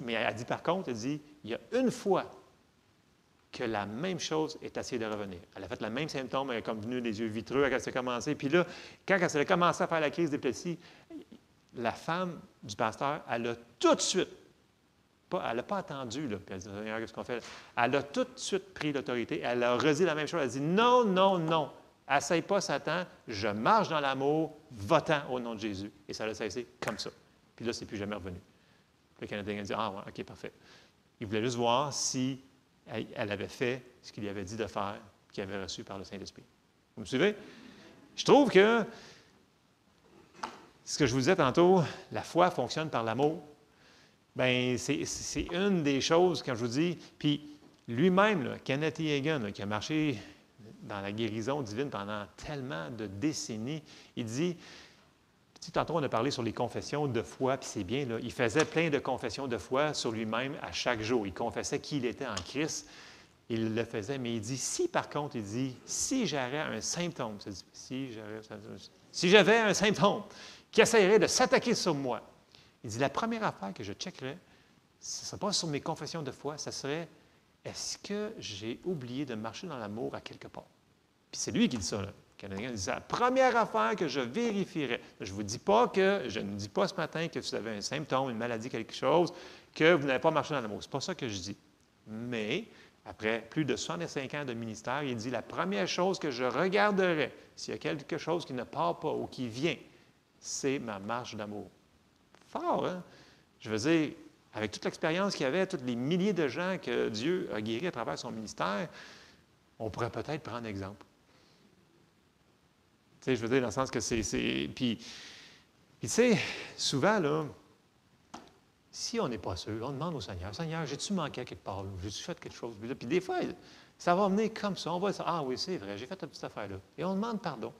mais elle a dit par contre, il y a une fois que la même chose est essayée de revenir. Elle a fait le même symptôme, elle a comme venu les yeux vitreux quand elle s'est commencée. Puis là, quand elle a commencé à faire la crise d'épilepsie, la femme du pasteur, elle a tout de suite, elle n'a pas attendu, là, puis elle a dit, Seigneur, qu'est-ce qu'on fait? Elle a tout de suite pris l'autorité, elle a redit la même chose, elle a dit, non, non, non, essaye pas Satan, je marche dans l'amour, va-t'en au nom de Jésus. Et ça l'a cessé comme ça. Puis là, c'est plus jamais revenu. Le Canadien a dit, ah ouais, OK, parfait. Il voulait juste voir si elle avait fait ce qu'il lui avait dit de faire, qu'il avait reçu par le Saint-Esprit. Vous me suivez? Je trouve que ce que je vous disais tantôt, la foi fonctionne par l'amour. Bien, c'est une des choses, quand je vous dis, puis lui-même, là, Kenneth Hagin, là, qui a marché dans la guérison divine pendant tellement de décennies, il dit, tantôt on a parlé sur les confessions de foi, puis c'est bien, là, il faisait plein de confessions de foi sur lui-même à chaque jour. Il confessait qui il était en Christ, il le faisait, mais il dit, si par contre, il dit, si j'avais un symptôme, si j'avais un symptôme qui essaierait de s'attaquer sur moi, il dit, la première affaire que je checkerais, ce ne serait pas sur mes confessions de foi, ce serait, est-ce que j'ai oublié de marcher dans l'amour à quelque part? Puis c'est lui qui dit ça, là. Il dit, c'est la première affaire que je vérifierais. Je ne dis pas ce matin que vous avez un symptôme, une maladie, quelque chose, que vous n'avez pas marché dans l'amour. Ce n'est pas ça que je dis. Mais, après plus de 65 ans de ministère, il dit, la première chose que je regarderais, s'il y a quelque chose qui ne part pas ou qui vient, c'est ma marche d'amour. Fort, hein? Je veux dire, avec toute l'expérience qu'il y avait, tous les milliers de gens que Dieu a guéris à travers son ministère, on pourrait peut-être prendre exemple. Tu sais, je veux dire, dans le sens que c'est. Puis tu sais, souvent, là, si on n'est pas sûr, on demande au Seigneur, Seigneur, j'ai-tu manqué à quelque part? J'ai-tu fait quelque chose? Puis des fois, ça va venir comme ça. On va dire, ah oui, c'est vrai, j'ai fait cette petite affaire-là. Et on demande pardon.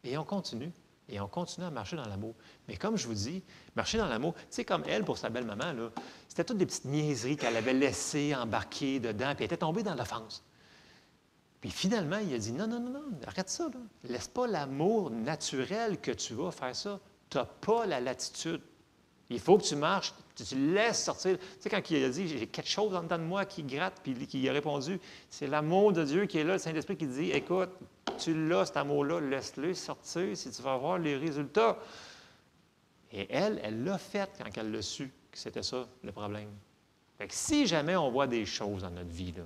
Et on continue. Et on continue à marcher dans l'amour. Mais comme je vous dis, marcher dans l'amour, tu sais, comme elle, pour sa belle-maman, là, c'était toutes des petites niaiseries qu'elle avait laissées embarquer dedans, puis elle était tombée dans l'offense. Puis finalement, il a dit, non, non, non, non, arrête ça, là. Laisse pas l'amour naturel que tu vas faire ça. Tu n'as pas la latitude. Il faut que tu marches, tu laisses sortir. Tu sais, quand il a dit, j'ai quelque chose en dedans de moi qui gratte, puis qui a répondu, c'est l'amour de Dieu qui est là, le Saint-Esprit qui dit, écoute, tu l'as, cet amour-là, laisse-le sortir si tu vas voir les résultats. Et elle l'a fait quand elle l'a su que c'était ça le problème. Fait que si jamais on voit des choses dans notre vie là,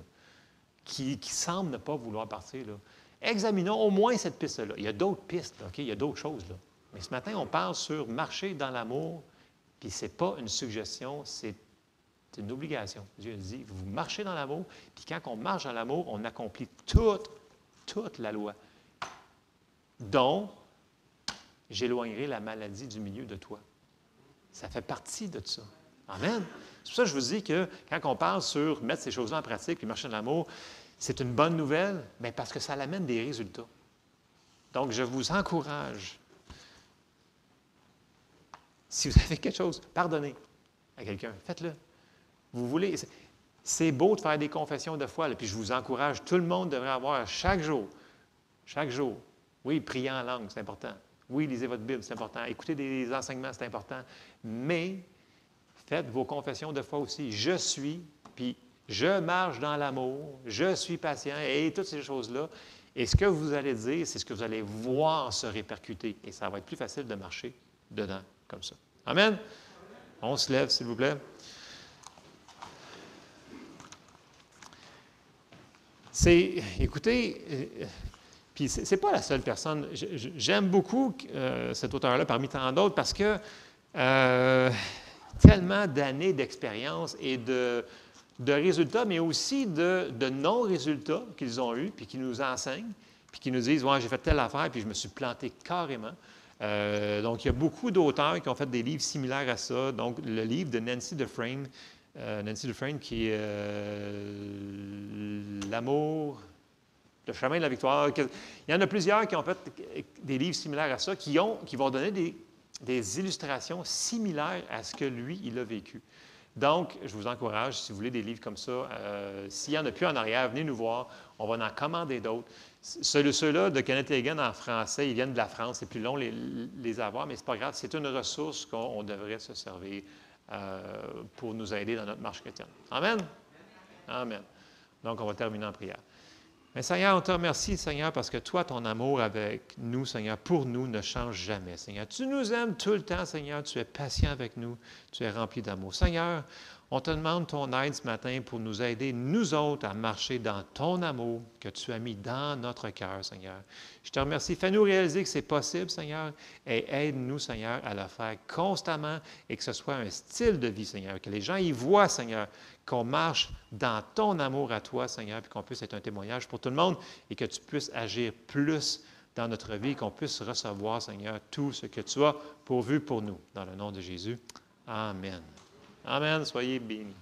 qui semblent ne pas vouloir partir, là, examinons au moins cette piste-là. Il y a d'autres pistes, là, OK? Il y a d'autres choses. Là. Mais ce matin, on parle sur marcher dans l'amour, puis ce n'est pas une suggestion, c'est une obligation. Dieu dit, vous marchez dans l'amour, puis quand on marche dans l'amour, on accomplit toute la loi, dont j'éloignerai la maladie du milieu de toi. Ça fait partie de ça. Amen. C'est pour ça que je vous dis que quand on parle sur mettre ces choses-là en pratique puis marcher dans l'amour, c'est une bonne nouvelle, mais parce que ça amène des résultats. Donc, je vous encourage, si vous avez quelque chose, pardonnez à quelqu'un, faites-le. Vous voulez, c'est beau de faire des confessions de foi, là, puis je vous encourage, tout le monde devrait avoir chaque jour, oui, prier en langue, c'est important. Oui, lisez votre Bible, c'est important. Écoutez des enseignements, c'est important. Mais faites vos confessions de foi aussi. Je suis, puis je marche dans l'amour, je suis patient, et toutes ces choses-là. Et ce que vous allez dire, c'est ce que vous allez voir se répercuter. Et ça va être plus facile de marcher dedans, comme ça. Amen? On se lève, s'il vous plaît. Écoutez, puis ce n'est pas la seule personne. J'aime beaucoup cet auteur-là parmi tant d'autres parce que tellement d'années d'expérience et de résultats, mais aussi de non-résultats qu'ils ont eus, puis qui nous enseignent, puis qui nous disent, ouais, j'ai fait telle affaire, puis je me suis planté carrément. Donc, il y a beaucoup d'auteurs qui ont fait des livres similaires à ça. Donc, le livre de Nancy Dufresne qui est L'amour, le chemin de la victoire. Il y en a plusieurs qui ont fait des livres similaires à ça, qui vont donner des illustrations similaires à ce que lui, il a vécu. Donc, je vous encourage, si vous voulez des livres comme ça, s'il n'y en a plus en arrière, venez nous voir, on va en commander d'autres. Ceux-là de Kenneth Hagin en français, ils viennent de la France, c'est plus long les avoir, mais ce n'est pas grave, c'est une ressource qu'on devrait se servir pour nous aider dans notre marche chrétienne. Amen? Amen. Donc, on va terminer en prière. Mais Seigneur, on te remercie, Seigneur, parce que toi, ton amour avec nous, Seigneur, pour nous, ne change jamais, Seigneur. Tu nous aimes tout le temps, Seigneur. Tu es patient avec nous. Tu es rempli d'amour. Seigneur, on te demande ton aide ce matin pour nous aider, nous autres, à marcher dans ton amour que tu as mis dans notre cœur, Seigneur. Je te remercie. Fais-nous réaliser que c'est possible, Seigneur, et aide-nous, Seigneur, à le faire constamment et que ce soit un style de vie, Seigneur. Que les gens y voient, Seigneur, qu'on marche dans ton amour à toi, Seigneur, puis qu'on puisse être un témoignage pour tout le monde et que tu puisses agir plus dans notre vie, qu'on puisse recevoir, Seigneur, tout ce que tu as pourvu pour nous. Dans le nom de Jésus. Amen. Amen. Soyez bénis.